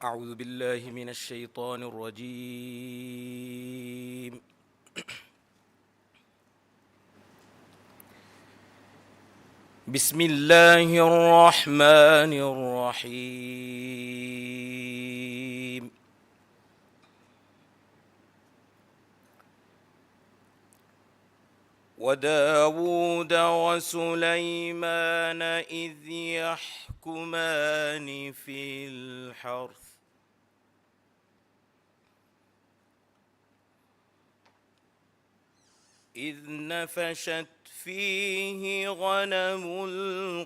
أعوذ بالله من الشيطان الرجيم. بسم الله الرحمن الرحيم. وداود وسليمان إذ يحكمان في الحرث إذ نفشت فيه غنم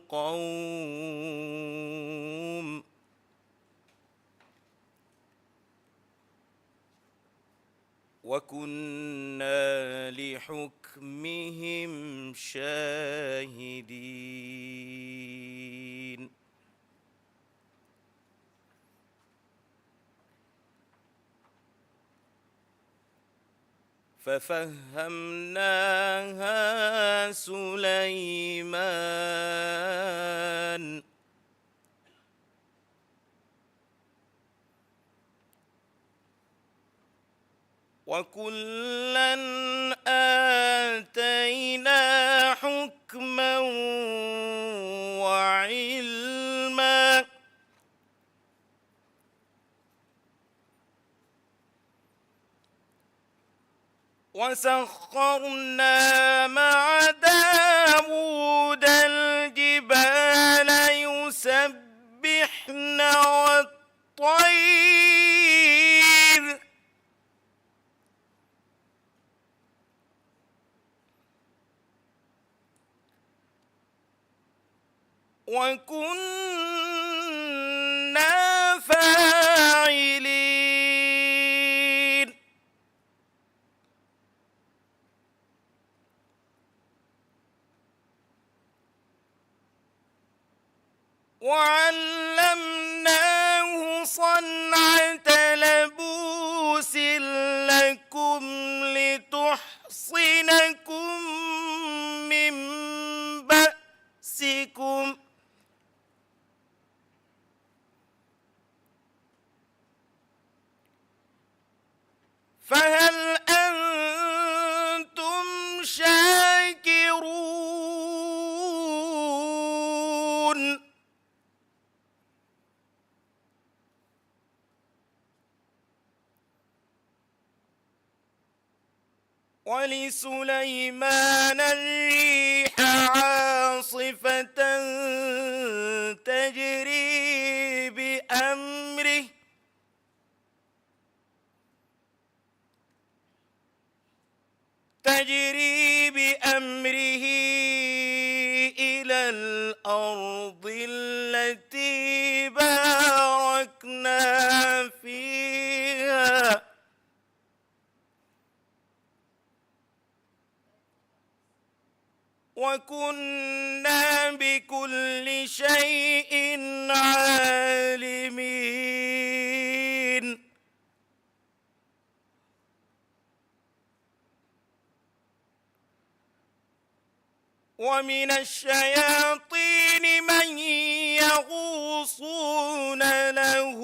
القوم وكنا لحكمهم شاهدين. ففهمناها سليمان وكلا آتينا حكما وعلما وسخرنا مع داود الجبال يسبحن والطير وكنا فاعلين. وعلمناه صنعة لبوس لكم لتحصنكم من بأسكم فهل أنتم شاكرون؟ ولسليمان الريح عاصفة تجري بأمره إلى الأرض التي باركنا فيها وكنا بكل شيء عالمين. ومن الشياطين من يغوصون له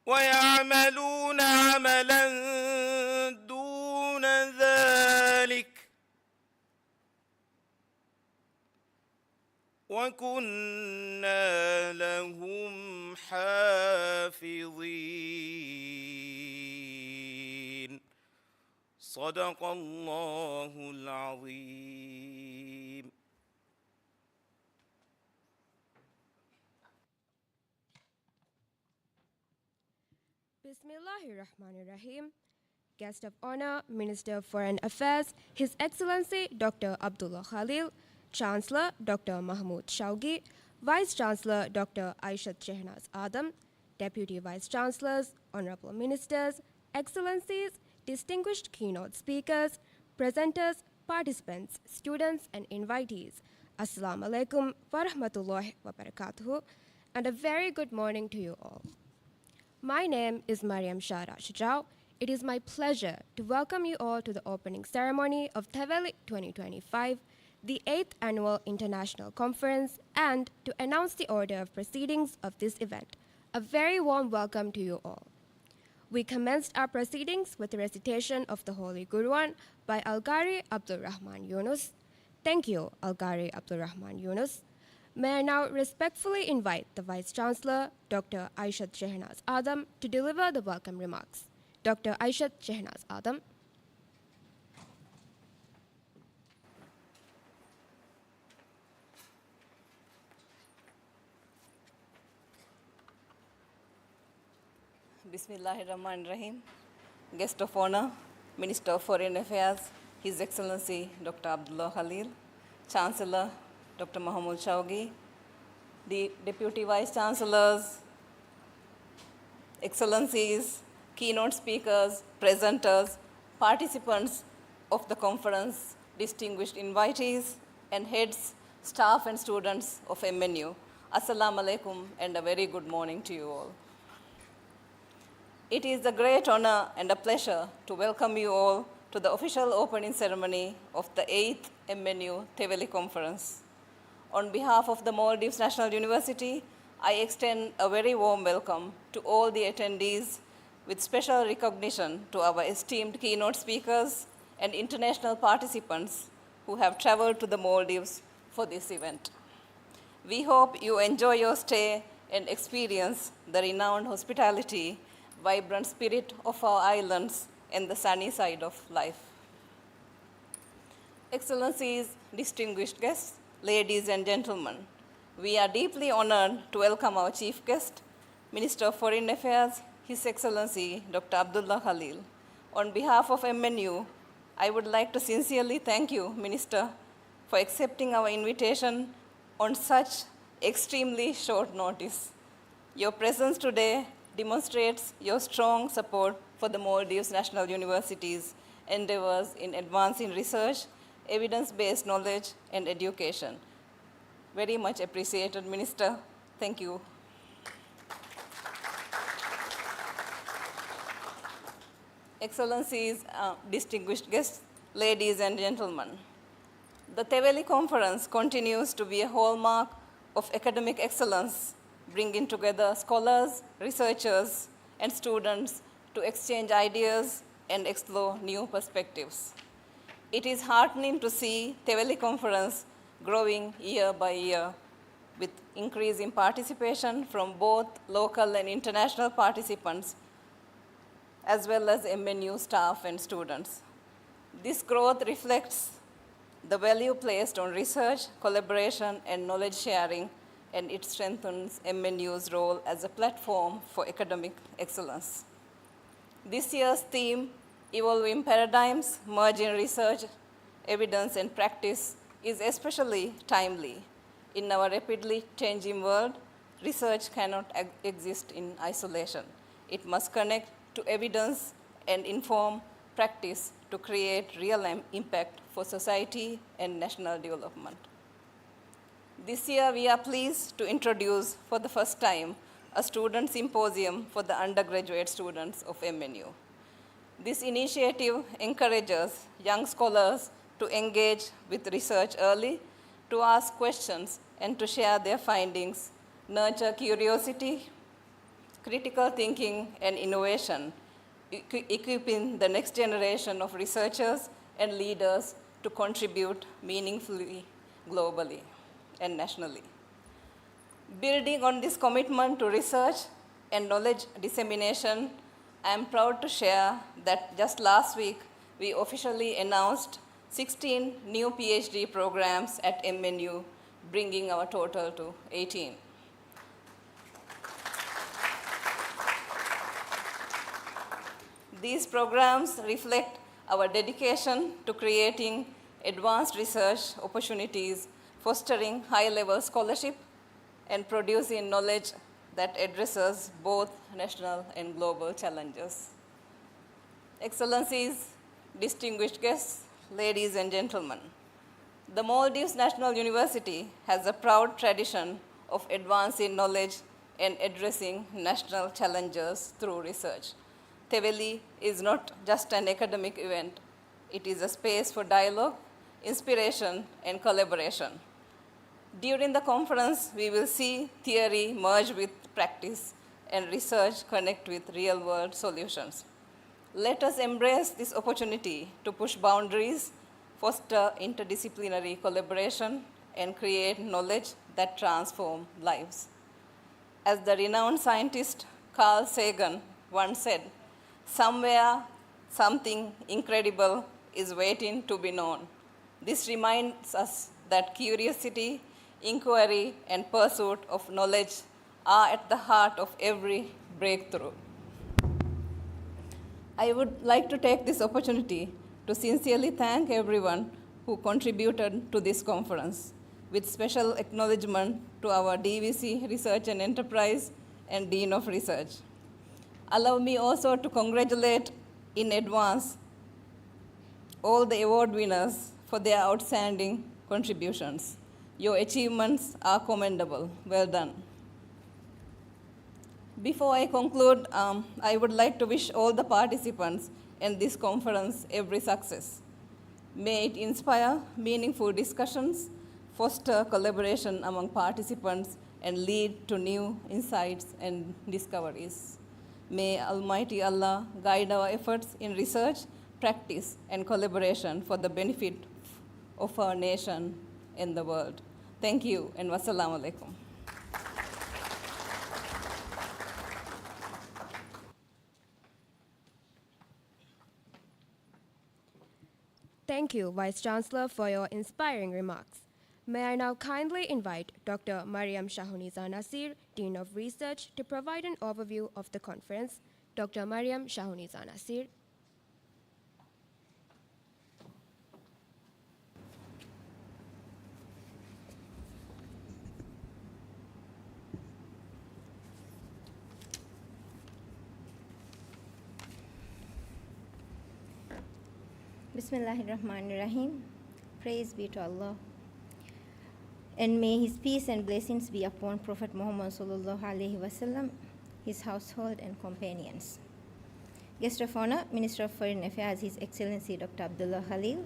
ويعملون عملا دون ذلك وكنا لهم حافظين. صدق الله العظيم. Bismillahirrahmanirrahim. Guest of Honor, Minister of Foreign Affairs, His Excellency Dr. Abdullah Khalil, Chancellor Dr. Mahmood Shaugi, Vice Chancellor Dr. Aishat Shehnaz Adam, Deputy Vice Chancellors, Honorable Ministers, Excellencies, distinguished keynote speakers, presenters, participants, students, and invitees. Assalamu alaikum wa rahmatullahi wa barakatuhu. and a very good morning to you all. My name is Mariam Shara Shajao. It is my pleasure to welcome you all to the opening ceremony of Teveli 2025, the 8th Annual International Conference, and to announce the order of proceedings of this event. A very warm welcome to you all. We commenced our proceedings with the recitation of the Holy Quran by Al-Qari Abdul Rahman Yunus. Thank you, Al-Qari Abdul Rahman Yunus. May I now respectfully invite the Vice Chancellor, Dr. Aishat Shehnaz Adam, to deliver the welcome remarks. Dr. Aishat Shehnaz Adam. Bismillahirrahmanirrahim. Guest of honor, Minister of Foreign Affairs, His Excellency Dr. Abdullah Khalil, Chancellor Dr. Mahmood Shawgi, the Deputy Vice Chancellors, Excellencies, keynote speakers, presenters, participants of the conference, distinguished invitees, and heads, staff, and students of MNU. Assalamu alaikum and a very good morning to you all. It is a great honor and a pleasure to welcome you all to the official opening ceremony of the 8th MNU Teveli Conference. On behalf of the Maldives National University, I extend a very warm welcome to all the attendees with special recognition to our esteemed keynote speakers and international participants who have traveled to the Maldives for this event. We hope you enjoy your stay and experience the renowned hospitality, vibrant spirit of our islands, and the sunny side of life. Excellencies, distinguished guests, ladies and gentlemen, we are deeply honored to welcome our chief guest, Minister of Foreign Affairs, His Excellency Dr. Abdullah Khalil. On behalf of MNU, I would like to sincerely thank you, Minister, for accepting our invitation on such extremely short notice. Your presence today demonstrates your strong support for the Maldives National University's endeavors in advancing research, evidence-based knowledge, and education. Very much appreciated, Minister. Thank you. Excellencies, distinguished guests, ladies and gentlemen, the Teveli Conference continues to be a hallmark of academic excellence, bringing together scholars, researchers, and students to exchange ideas and explore new perspectives. It is heartening to see Teveli Conference growing year by year with increasing participation from both local and international participants, as well as MNU staff and students. This growth reflects the value placed on research, collaboration, and knowledge sharing, and it strengthens MNU's role as a platform for academic excellence. This year's theme, Evolving Paradigms, Merging Research, Evidence, and Practice, is especially timely. In our rapidly changing world, research cannot exist in isolation. It must connect to evidence and inform practice to create real impact for society and national development. This year, we are pleased to introduce for the first time a student symposium for the undergraduate students of MNU. This initiative encourages young scholars to engage with research early, to ask questions, and to share their findings, nurture curiosity, critical thinking, and innovation, equipping the next generation of researchers and leaders to contribute meaningfully globally and nationally. Building on this commitment to research and knowledge dissemination, I am proud to share that just last week, we officially announced 16 new PhD programs at MNU, bringing our total to 18. These programs reflect our dedication to creating advanced research opportunities, fostering high-level scholarship, and producing knowledge that addresses both national and global challenges. Excellencies, distinguished guests, ladies and gentlemen, the Maldives National University has a proud tradition of advancing knowledge and addressing national challenges through research. Teveli is not just an academic event, it is a space for dialogue, inspiration, and collaboration. During the conference, we will see theory merge with practice and research connect with real-world solutions. Let us embrace this opportunity to push boundaries, foster interdisciplinary collaboration, and create knowledge that transforms lives. As the renowned scientist Carl Sagan once said, somewhere something incredible is waiting to be known. This reminds us that curiosity, inquiry, and pursuit of knowledge are at the heart of every breakthrough. I would like to take this opportunity to sincerely thank everyone who contributed to this conference, with special acknowledgement to our DVC Research and Enterprise and Dean of Research. Allow me also to congratulate in advance all the award winners for their outstanding contributions. Your achievements are commendable. Well done. Before I conclude, I would like to wish all the participants in this conference every success. May it inspire meaningful discussions, foster collaboration among participants, and lead to new insights and discoveries. May Almighty Allah guide our efforts in research, practice, and collaboration for the benefit of our nation and the world. Thank you, and wassalamu alaikum. Thank you, Vice Chancellor, for your inspiring remarks. May I now kindly invite Dr. Mariam Shahuniza Nasir, Dean of Research, to provide an overview of the conference. Dr. Mariam Shahuniza Nasir. Bismillahirrahmanirrahim. Praise be to Allah. And may His peace and blessings be upon Prophet Muhammad sallallahu alaihi wasallam, his household and companions. Guest of honor, Minister of Foreign Affairs, His Excellency Dr. Abdullah Khalil,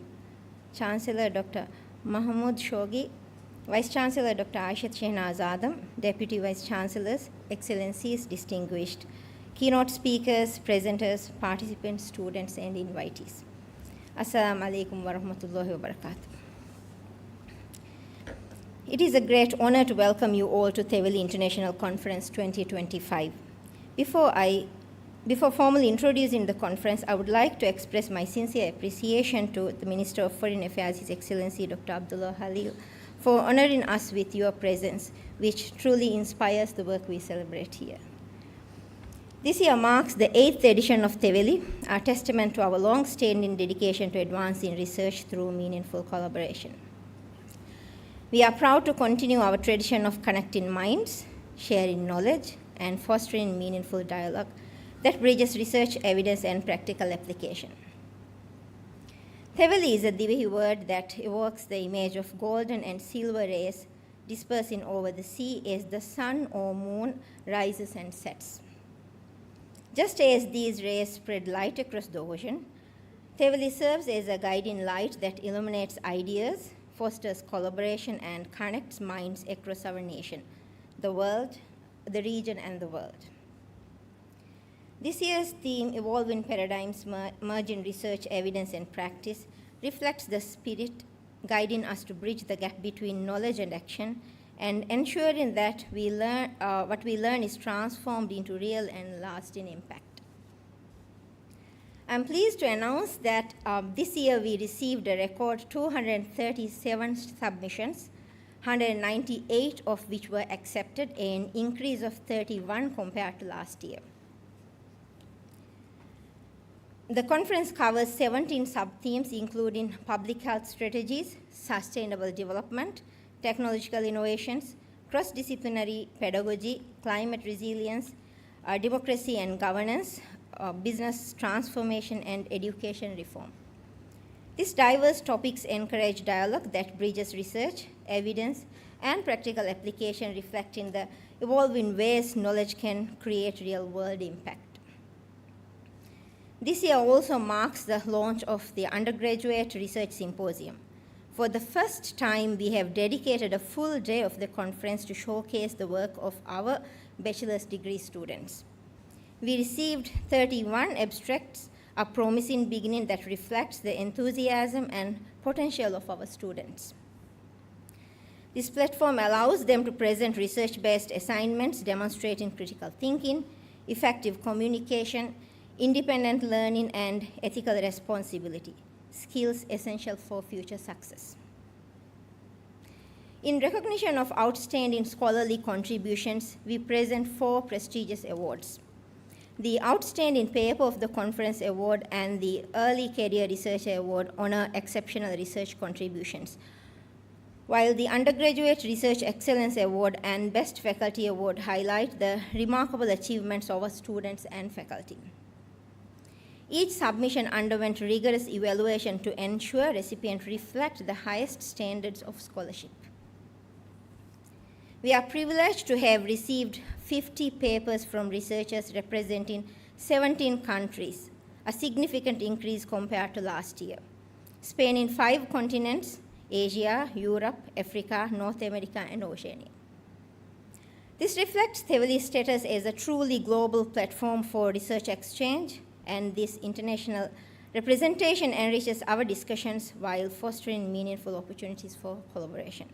Chancellor Dr. Mahmood Shoghi, Vice Chancellor Dr. Aishat Shehnaz Adam, Deputy Vice Chancellors, Excellencies, distinguished keynote speakers, presenters, participants, students, and invitees. Assalamu alaikum wa rahmatullahi wa barakatuh. It is a great honor to welcome you all to Teveli International Conference 2025. Before formally introducing the conference, I would like to express my sincere appreciation to the Minister of Foreign Affairs, His Excellency Dr. Abdullah Khalil, for honoring us with your presence, which truly inspires the work we celebrate here. This year marks the 8th edition of Teveli, a testament to our long-standing dedication to advancing research through meaningful collaboration. We are proud to continue our tradition of connecting minds, sharing knowledge, and fostering meaningful dialogue that bridges research, evidence, and practical application. Teveli is a Divehi word that evokes the image of golden and silver rays dispersing over the sea as the sun or moon rises and sets. Just as these rays spread light across the ocean, Teveli serves as a guiding light that illuminates ideas, fosters collaboration, and connects minds across our nation, the world, the region, and the world. This year's theme, Evolving Paradigms, Merging Research, Evidence, and Practice, reflects the spirit guiding us to bridge the gap between knowledge and action, and ensuring that what we learn is transformed into real and lasting impact. I'm pleased to announce that this year we received a record 237 submissions, 198 of which were accepted, an increase of 31 compared to last year. The conference covers 17 sub-themes, including public health strategies, sustainable development, technological innovations, cross-disciplinary pedagogy, climate resilience, democracy and governance, business transformation, and education reform. These diverse topics encourage dialogue that bridges research, evidence, and practical application, reflecting the evolve in ways knowledge can create real-world impact. This year also marks the launch of the Undergraduate Research Symposium. For the first time, we have dedicated a full day of the conference to showcase the work of our bachelor's degree students. We received 31 abstracts, a promising beginning that reflects the enthusiasm and potential of our students. This platform allows them to present research-based assignments demonstrating critical thinking, effective communication, independent learning, and ethical responsibility, skills essential for future success. In recognition of outstanding scholarly contributions, we present 4 prestigious awards. The Outstanding Paper of the Conference Award and the Early Career Researcher Award honor exceptional research contributions, while the Undergraduate Research Excellence Award and Best Faculty Award highlight the remarkable achievements of our students and faculty. Each submission underwent rigorous evaluation to ensure recipients reflect the highest standards of scholarship. We are privileged to have received 50 papers from researchers representing 17 countries, a significant increase compared to last year, spanning 5 continents: Asia, Europe, Africa, North America, and Oceania. This reflects Theveli's status as a truly global platform for research exchange, and this international representation enriches our discussions while fostering meaningful opportunities for collaboration.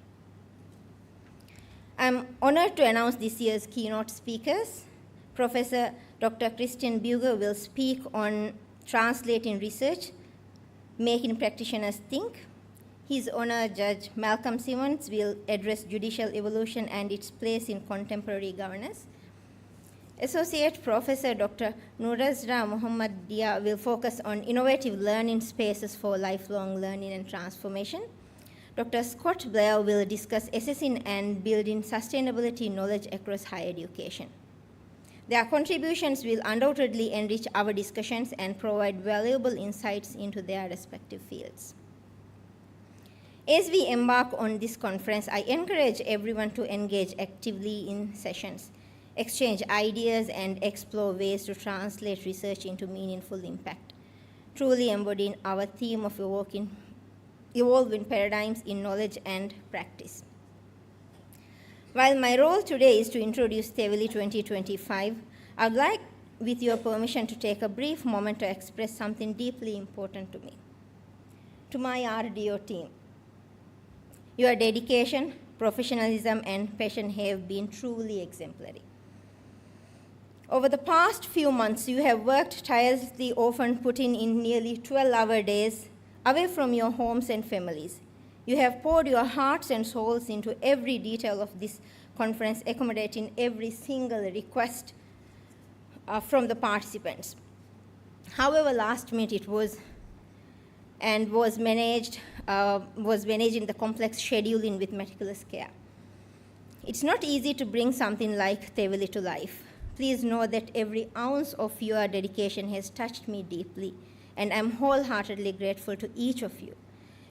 I'm honored to announce this year's keynote speakers. Professor Dr. Christian Buger will speak on translating research, making practitioners think. His Honor Judge Malcolm Simmons will address judicial evolution and its place in contemporary governance. Associate Professor Dr. Nurazra Muhammadia will focus on innovative learning spaces for lifelong learning and transformation. Dr. Scott Blair will discuss assessing and building sustainability knowledge across higher education. Their contributions will undoubtedly enrich our discussions and provide valuable insights into their respective fields. As we embark on this conference, I encourage everyone to engage actively in sessions, exchange ideas, and explore ways to translate research into meaningful impact, truly embodying our theme of evolving paradigms in knowledge and practice. While my role today is to introduce Theveli 2025, I would like, with your permission, to take a brief moment to express something deeply important to me. To my RDO team, your dedication, professionalism, and passion have been truly exemplary. Over the past few months, you have worked tirelessly, often putting in nearly 12-hour days away from your homes and families. You have poured your hearts and souls into every detail of this conference, accommodating every single request from the participants. However, last minute it was managing the complex scheduling with meticulous care. It's not easy to bring something like Theveli to life. Please know that every ounce of your dedication has touched me deeply, and I'm wholeheartedly grateful to each of you.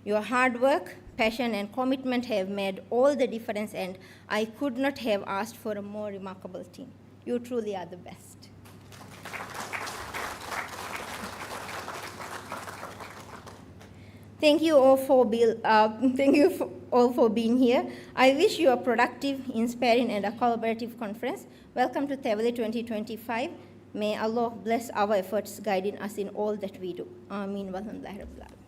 Your hard work, passion, and commitment have made all the difference, and I could not have asked for a more remarkable team. You truly are the best. Thank you all for being here. I wish you a productive, inspiring, and a collaborative conference. Welcome to Theveli 2025. May Allah bless our efforts, guiding us in all that we do. Ameen. Walhamdulillahi Rabbil Alamin.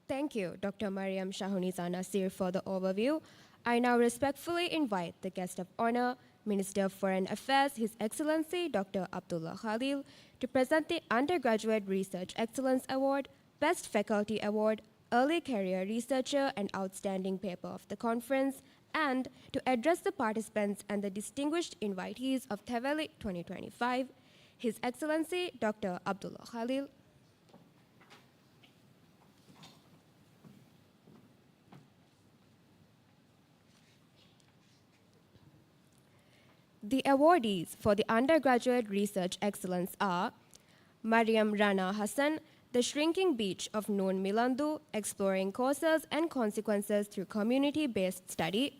Thank you, Dr. Mariam Shahuniza Nasir, for the overview. I now respectfully invite the guest of honor, Minister of Foreign Affairs, His Excellency Dr. Abdullah Khalil, to present the Undergraduate Research Excellence Award, Best Faculty Award, Early Career Researcher, and Outstanding Paper of the conference, and to address the participants and the distinguished invitees of Theveli 2025, His Excellency Dr. Abdullah Khalil. The awardees for the Undergraduate Research Excellence are Mariam Rana Hassan, The Shrinking Beach of Noon Milandu, Exploring Causes and Consequences Through Community-Based Study.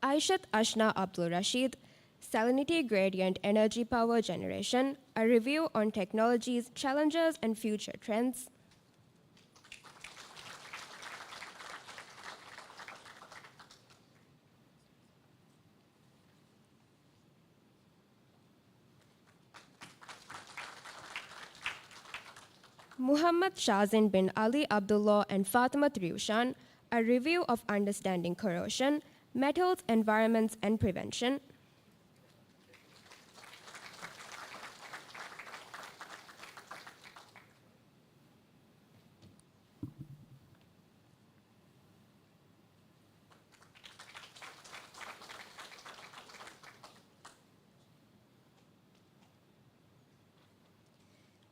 Aishat Ashna Abdul Rashid, Salinity Gradient Energy Power Generation, a review on technologies, challenges, and future trends. Muhammad Shazin bin Ali Abdullah and Fatima Triushan, a review of understanding corrosion, metals, environments, and prevention.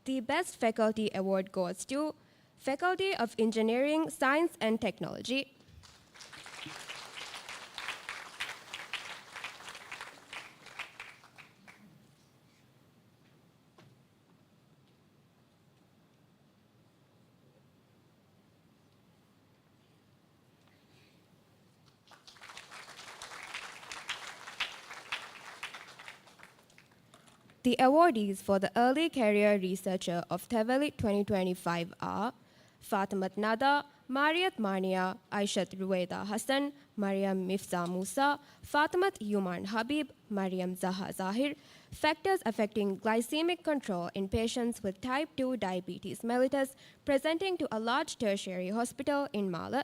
The Best Faculty Award goes to Faculty of Engineering, Science, and Technology. The awardees for the Early Career Researcher of Teweli 2025 are Fatimat Nada, Mariat Mania, Aishat Rueda Hassan, Mariam Mifza Musa, Fatimat Yuman Habib, Mariam Zaha Zahir. Factors affecting glycemic control in patients with type 2 diabetes mellitus presenting to a large tertiary hospital in Mala.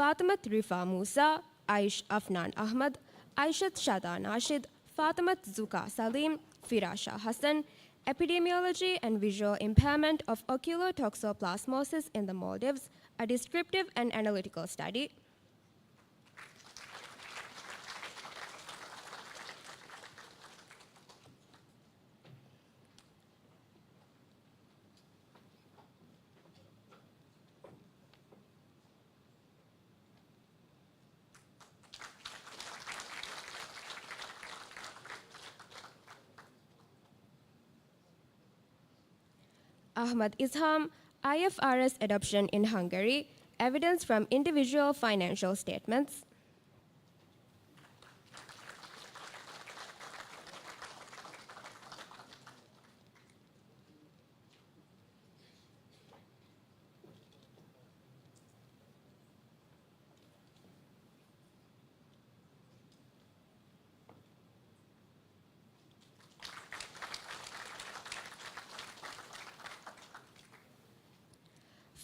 Fatimat Rifa Musa, Aish Afnan Ahmad, Aishat Shada Nashid, Fatimat Zuka Salim, Firasha Hassan, Epidemiology and Visual Impairment of Ocular Toxoplasmosis in the Maldives, a descriptive and analytical study. Ahmad Isham, IFRS adoption in Hungary, evidence from individual financial statements.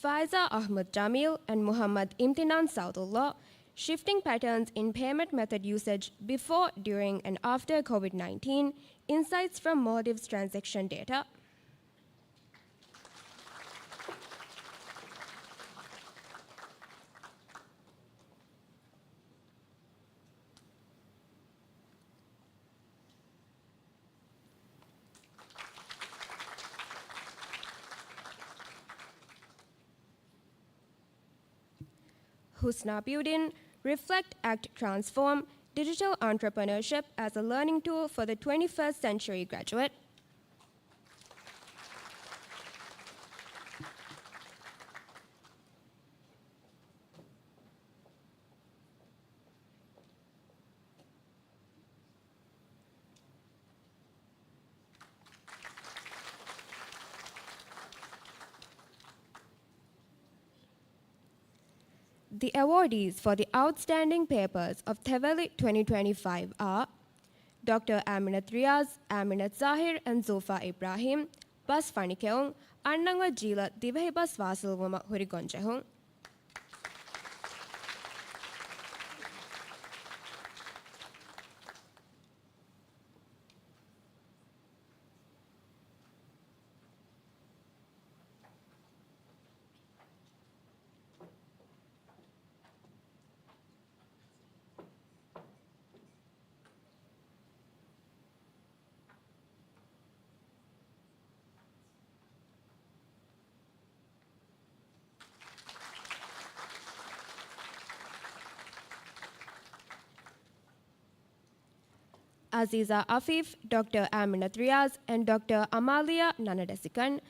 Faiza Ahmad Jamil and Muhammad Imtinan Saudullah, shifting patterns in payment method usage before, during, and after COVID-19, insights from Maldives transaction data. Husna Budin, Reflect, Act, Transform, Digital Entrepreneurship as a Learning Tool for the 21st Century Graduate. The awardees for the outstanding papers of Theveli 2025 are Dr. Aminat Riaz, Aminat Zahir, and Zulfa Ibrahim, Bas Fanikeung, Annanga Jila Divehi Bas Vasilwama Hurigonjehung. Aziza Afif, Dr. Aminat Riaz, and Dr. Amalia Nanadesikan,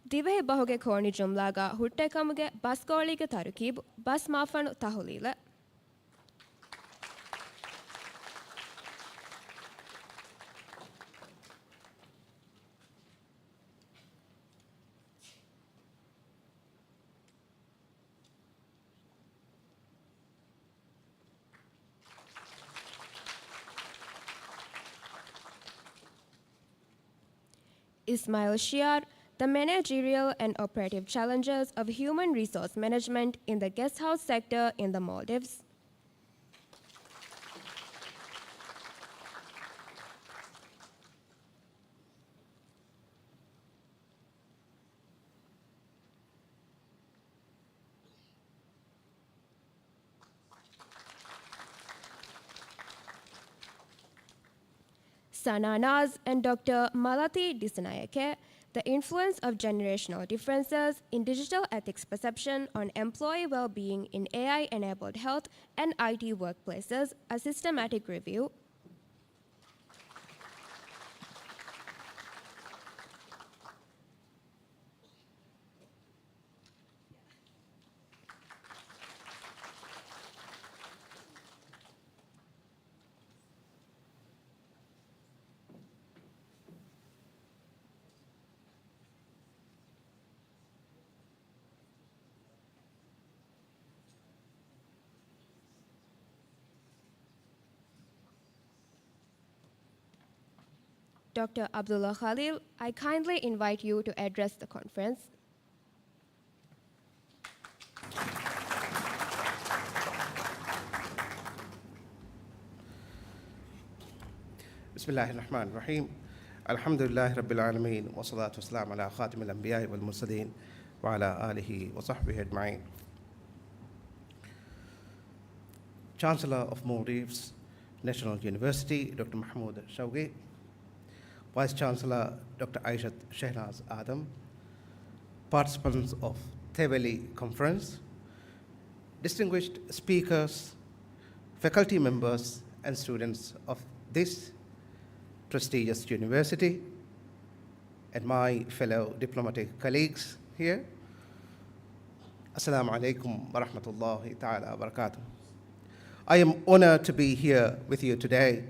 Divehi Bahoge Korni Jumlaga, Huttekamuge, Baskoliga Tarukib, Bas Mafanu Tahulila. Ismail Shiar, the managerial and operative challenges of human resource management in the guest house sector in the Maldives. Sana Naz and Dr. Malati Disanayake, the influence of generational differences in digital ethics perception on employee well-being in AI-enabled health and IT workplaces, a systematic review. Dr. Abdullah Khalil, I kindly invite you to address the conference. بسم الله الرحمن الرحيم الحمد لله رب العالمين والصلاة والسلام على خاتم الأنبياء والمرسلين وعلى آله وصحبه أجمعين. Chancellor of Maldives National University, Dr. Mahmoud Shawgi, Vice Chancellor Dr. Aishat Shehnaz Adam, participants of Theveli Conference, distinguished speakers, faculty members, and students of this prestigious university, and my fellow diplomatic colleagues here. Assalamu alaikum wa rahmatullahi ta'ala wa barakatuh. I am honored to be here with you today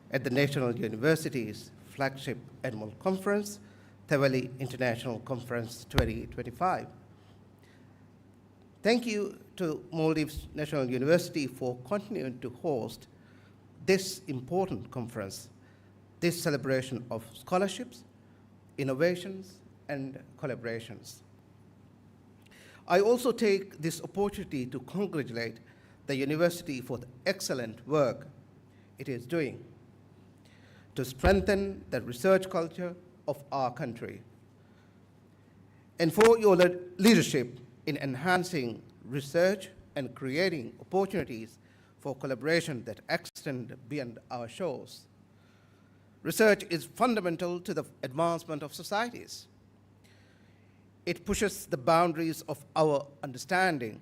at the National University's flagship annual conference, Theveli International Conference 2025. Thank you to Maldives National University for continuing to host this important conference, this celebration of scholarships, innovations, and collaborations. I also take this opportunity to congratulate the university for the excellent work it is doing to strengthen the research culture of our country, and for your leadership in enhancing research and creating opportunities for collaboration that extend beyond our shores. Research is fundamental to the advancement of societies. It pushes the boundaries of our understanding,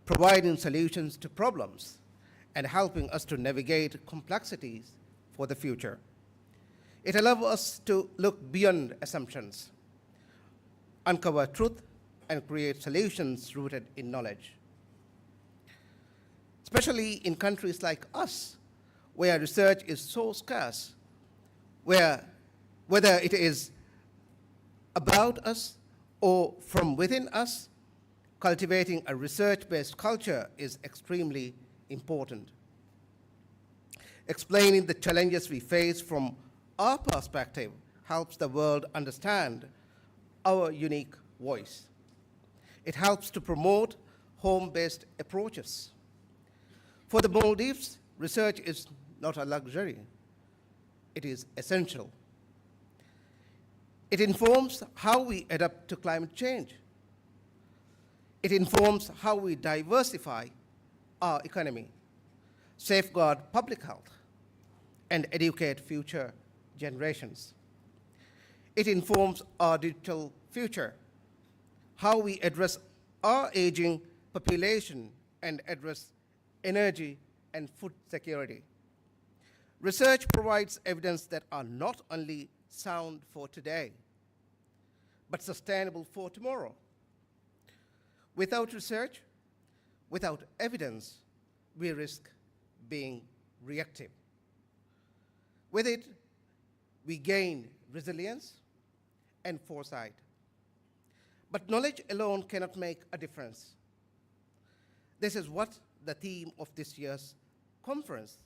providing solutions to problems and helping us to navigate complexities for the future. It allows us to look beyond assumptions, uncover truth, and create solutions rooted in knowledge. Especially in countries like us, where research is so scarce, whether it is about us or from within us, cultivating a research-based culture is extremely important. Explaining the challenges we face from our perspective helps the world understand our unique voice. It helps to promote home-based approaches. For the Maldives, research is not a luxury, it is essential. It informs how we adapt to climate change. It informs how we diversify our economy, safeguard public health, and educate future generations. It informs our digital future, how we address our aging population and address energy and food security. Research provides evidence that are not only sound for today, but sustainable for tomorrow. Without research, without evidence, we risk being reactive. With it, we gain resilience and foresight. But knowledge alone cannot make a difference. This is what the theme of this year's conference.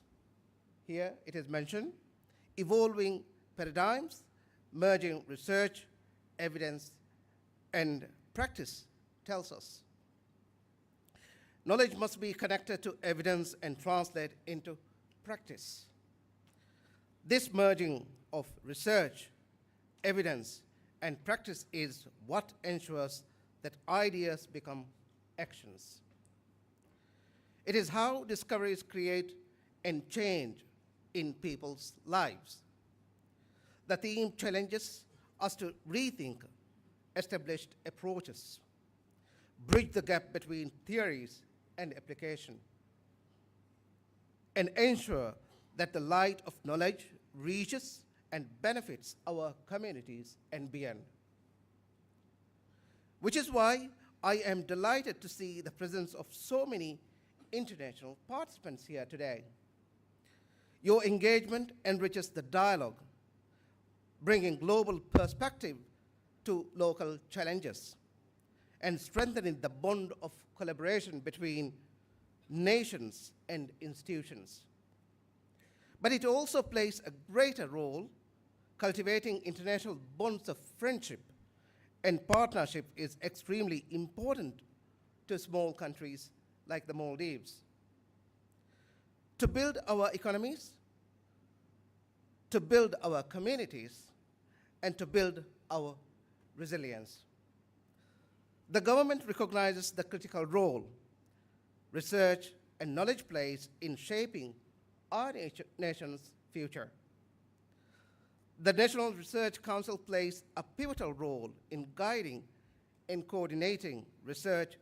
Here it is mentioned, evolving paradigms, merging research, evidence, and practice tells us. Knowledge must be connected to evidence and translate into practice. This merging of research, evidence, and practice is what ensures that ideas become actions. It is how discoveries create and change in people's lives. The theme challenges us to rethink established approaches, bridge the gap between theories and application, and ensure that the light of knowledge reaches and benefits our communities and beyond. Which is why I am delighted to see the presence of so many international participants here today. Your engagement enriches the dialogue, bringing global perspective to local challenges and strengthening the bond of collaboration between nations and institutions. But it also plays a greater role cultivating international bonds of friendship and partnership is extremely important to small countries like the Maldives. To build our economies, to build our communities, and to build our resilience. The government recognizes the critical role research and knowledge plays in shaping our nation's future. The National Research Council plays a pivotal role in guiding and coordinating research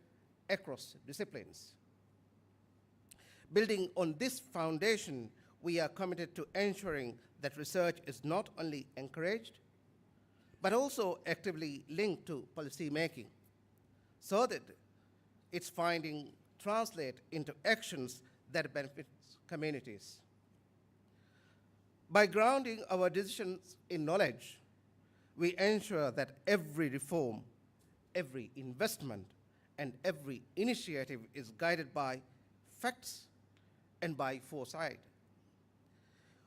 across disciplines. Building on this foundation, we are committed to ensuring that research is not only encouraged, but also actively linked to policy making, so that its findings translate into actions that benefit communities. By grounding our decisions in knowledge, we ensure that every reform, every investment, and every initiative is guided by facts and by foresight.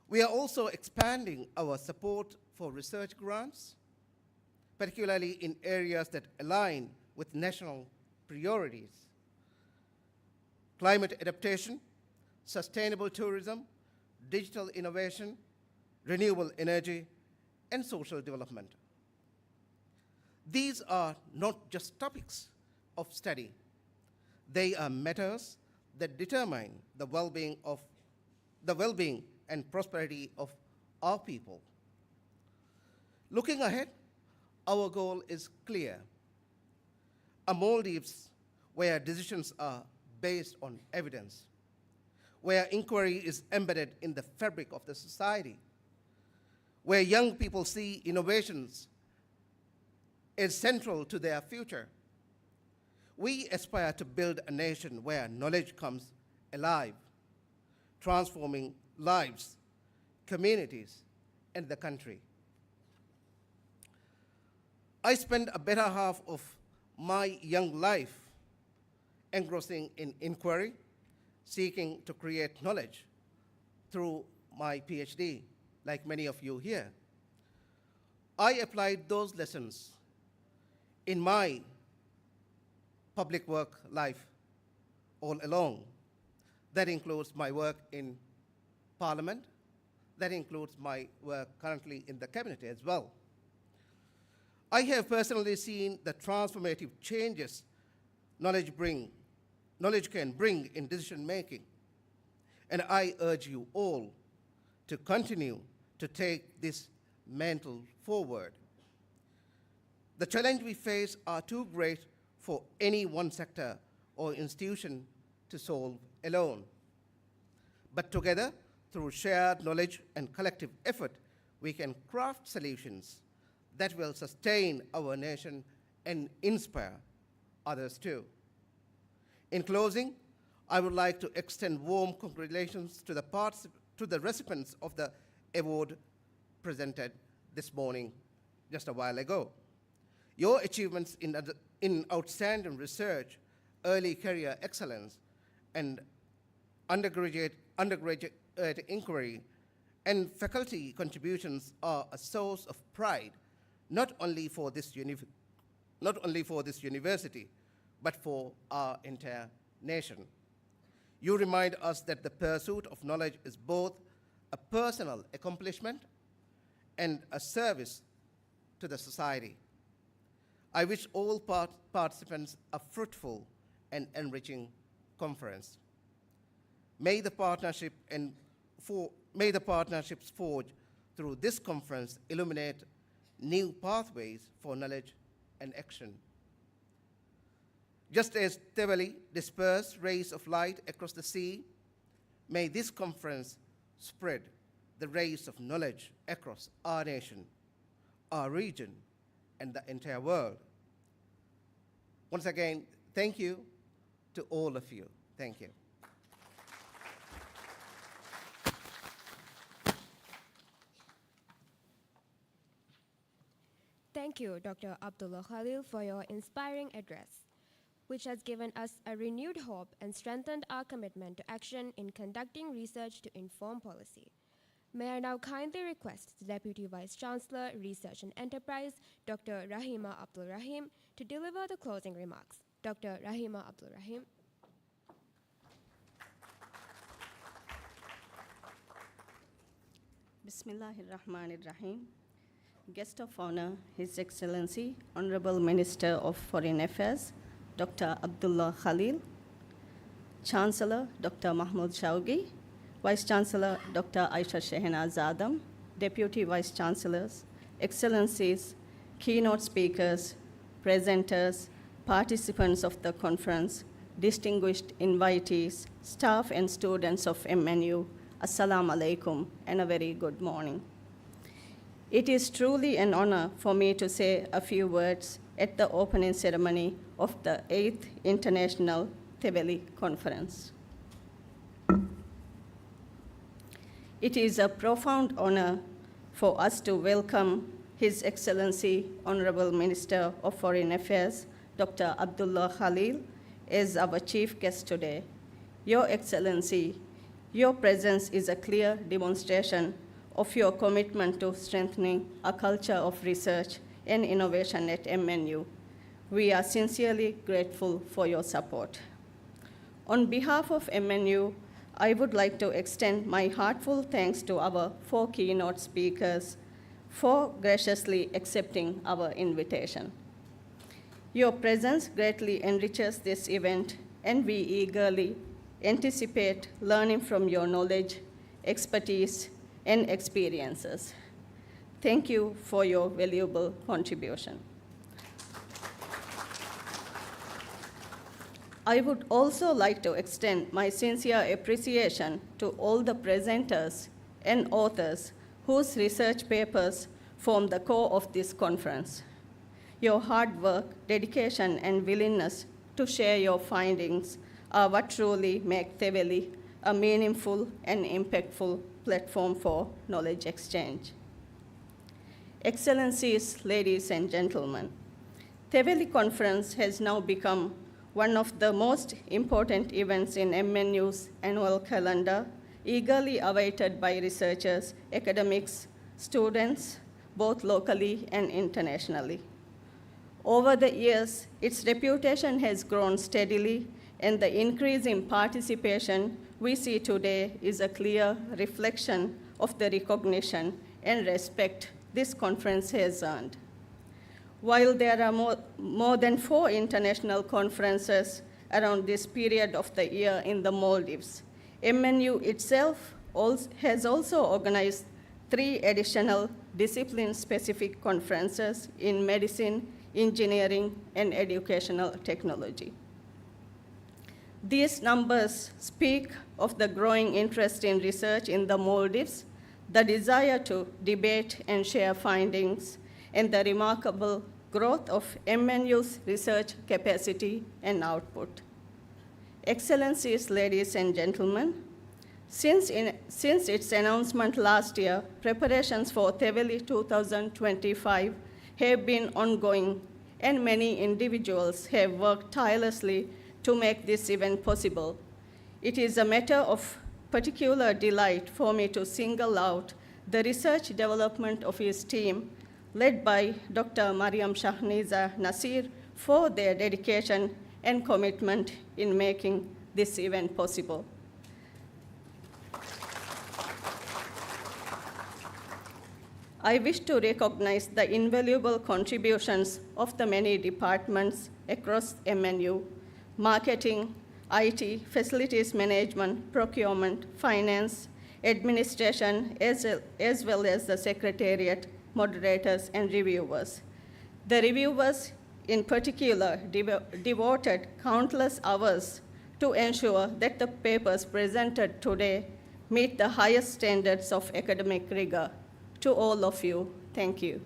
We are also expanding our support for research grants, particularly in areas that align with national priorities: climate adaptation, sustainable tourism, digital innovation, renewable energy, and social development. These are not just topics of study. They are matters that determine the well-being and prosperity of our people. Looking ahead, our goal is clear: a Maldives where decisions are based on evidence, where inquiry is embedded in the fabric of the society, where young people see innovations as central to their future. We aspire to build a nation where knowledge comes alive, transforming lives, communities, and the country. I spent a better half of my young life engrossing in inquiry, seeking to create knowledge through my PhD, like many of you here. I applied those lessons in my public work life all along. That includes my work in Parliament. That includes my work currently in the Cabinet as well. I have personally seen the transformative changes knowledge can bring in decision making, and I urge you all to continue to take this mantle forward. The challenge we face are too great for any one sector or institution to solve alone. But together, through shared knowledge and collective effort, we can craft solutions that will sustain our nation and inspire others too. In closing, I would like to extend warm congratulations to the recipients of the award presented this morning, just a while ago. Your achievements in outstanding research, early career excellence, and undergraduate inquiry and faculty contributions are a source of pride, not only for this university, but for our entire nation. You remind us that the pursuit of knowledge is both a personal accomplishment and a service to the society. I wish all participants a fruitful and enriching conference. May the partnerships forged through this conference illuminate new pathways for knowledge and action. Just as Teweli dispersed rays of light across the sea, may this conference spread the rays of knowledge across our nation, our region, and the entire world. Once again, thank you to all of you. Thank you. Thank you, Dr. Abdullah Khalil, for your inspiring address, which has given us a renewed hope and strengthened our commitment to action in conducting research to inform policy. May I now kindly request the Deputy Vice-Chancellor, Research and Enterprise, Dr. Rahima Abdul Rahim, to deliver the closing remarks. Dr. Rahima Abdul Rahim. Bismillahirrahmanirrahim. Guest of honor, His Excellency, Honorable Minister of Foreign Affairs, Dr. Abdullah Khalil, Chancellor, Dr. Mahmood Shawgi, Vice-Chancellor, Dr. Aisha Shehnaz Adam, Deputy Vice-Chancellors, Excellencies, keynote speakers, presenters, participants of the conference, distinguished invitees, staff and students of MNU, Assalamu alaikum, and a very good morning. It is truly an honor for me to say a few words at the opening ceremony of the 8th International Teweli Conference. It is a profound honor for us to welcome His Excellency, Honorable Minister of Foreign Affairs, Dr. Abdullah Khalil, as our chief guest today. Your Excellency, your presence is a clear demonstration of your commitment to strengthening a culture of research and innovation at MNU. We are sincerely grateful for your support. On behalf of MNU, I would like to extend my heartfelt thanks to our 4 keynote speakers for graciously accepting our invitation. Your presence greatly enriches this event, and we eagerly anticipate learning from your knowledge, expertise, and experiences. Thank you for your valuable contribution. I would also like to extend my sincere appreciation to all the presenters and authors whose research papers form the core of this conference. Your hard work, dedication, and willingness to share your findings are what truly make Teweli a meaningful and impactful platform for knowledge exchange. Excellencies, ladies and gentlemen, Teweli Conference has now become one of the most important events in MNU's annual calendar, eagerly awaited by researchers, academics, students, both locally and internationally. Over the years, its reputation has grown steadily, and the increase in participation we see today is a clear reflection of the recognition and respect this conference has earned. While there are more than 4 international conferences around this period of the year in the Maldives, MNU itself has also organized 3 additional discipline-specific conferences in medicine, engineering, and educational technology. These numbers speak of the growing interest in research in the Maldives, the desire to debate and share findings, and the remarkable growth of MNU's research capacity and output. Excellencies, ladies and gentlemen, since its announcement last year, preparations for Teveli 2025 have been ongoing, and many individuals have worked tirelessly to make this event possible. It is a matter of particular delight for me to single out the research development of his team, led by Dr. Mariam Shahniza Nasir, for their dedication and commitment in making this event possible. I wish to recognize the invaluable contributions of the many departments across MNU: marketing, IT, facilities management, procurement, finance, administration, as well as the secretariat, moderators, and reviewers. The reviewers, in particular, devoted countless hours to ensure that the papers presented today meet the highest standards of academic rigor. To all of you, thank you.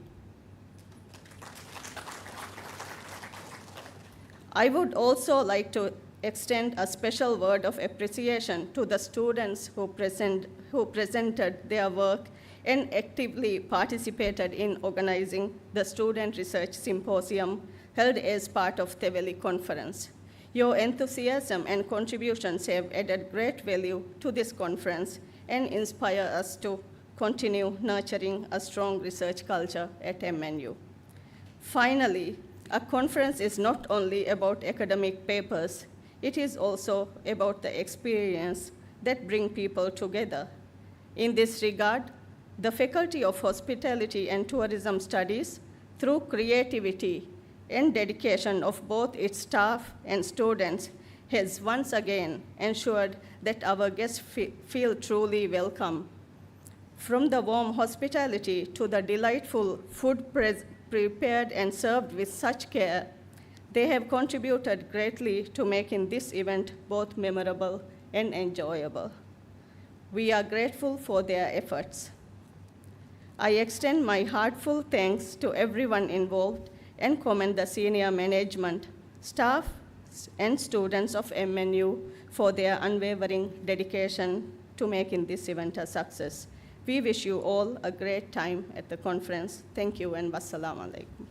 I would also like to extend a special word of appreciation to the students who presented their work and actively participated in organizing the Student Research Symposium held as part of Teveli Conference. Your enthusiasm and contributions have added great value to this conference and inspire us to continue nurturing a strong research culture at MNU. Finally, a conference is not only about academic papers, it is also about the experience that bring people together. In this regard, the Faculty of Hospitality and Tourism Studies, through creativity and dedication of both its staff and students, has once again ensured that our guests feel truly welcome. From the warm hospitality to the delightful food prepared and served with such care, they have contributed greatly to making this event both memorable and enjoyable. We are grateful for their efforts. I extend my heartfelt thanks to everyone involved and commend the senior management, staff, and students of MNU for their unwavering dedication to making this event a success. We wish you all a great time at the conference. Thank you, and wassalamu alaikum.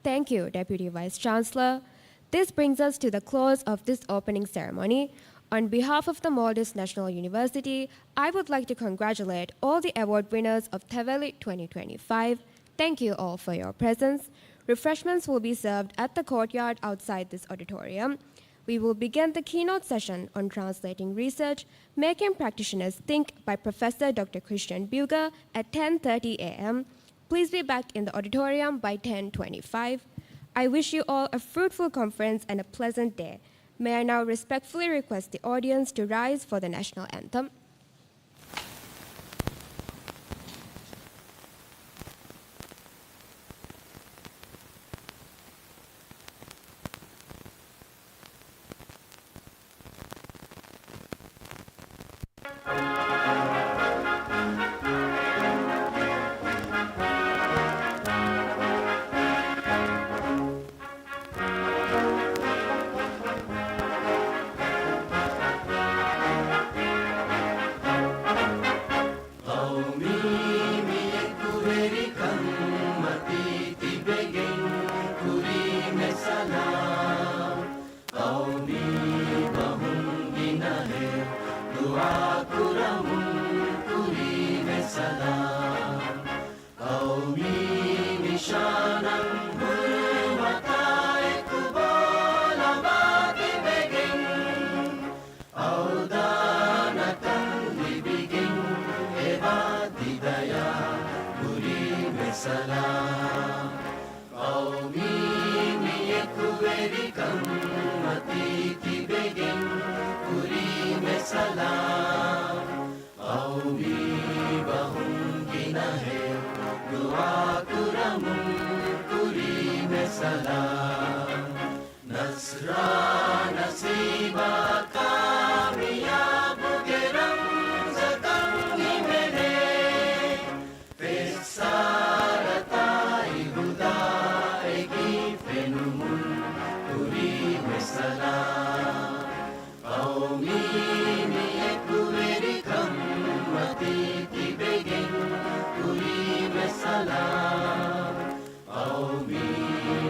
Thank you, Deputy Vice Chancellor. This brings us to the close of this opening ceremony. On behalf of the Maldives National University, I would like to congratulate all the award winners of Teveli 2025. Thank you all for your presence. Refreshments will be served at the courtyard outside this auditorium. We will begin the keynote session on translating research, making practitioners think by Professor Dr. Christian Buger at 10:30 a.m. Please be back in the auditorium by 10:25. I wish you all a fruitful conference and a pleasant day. May I now respectfully request the audience to rise for the national anthem.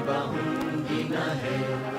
Bahungina hai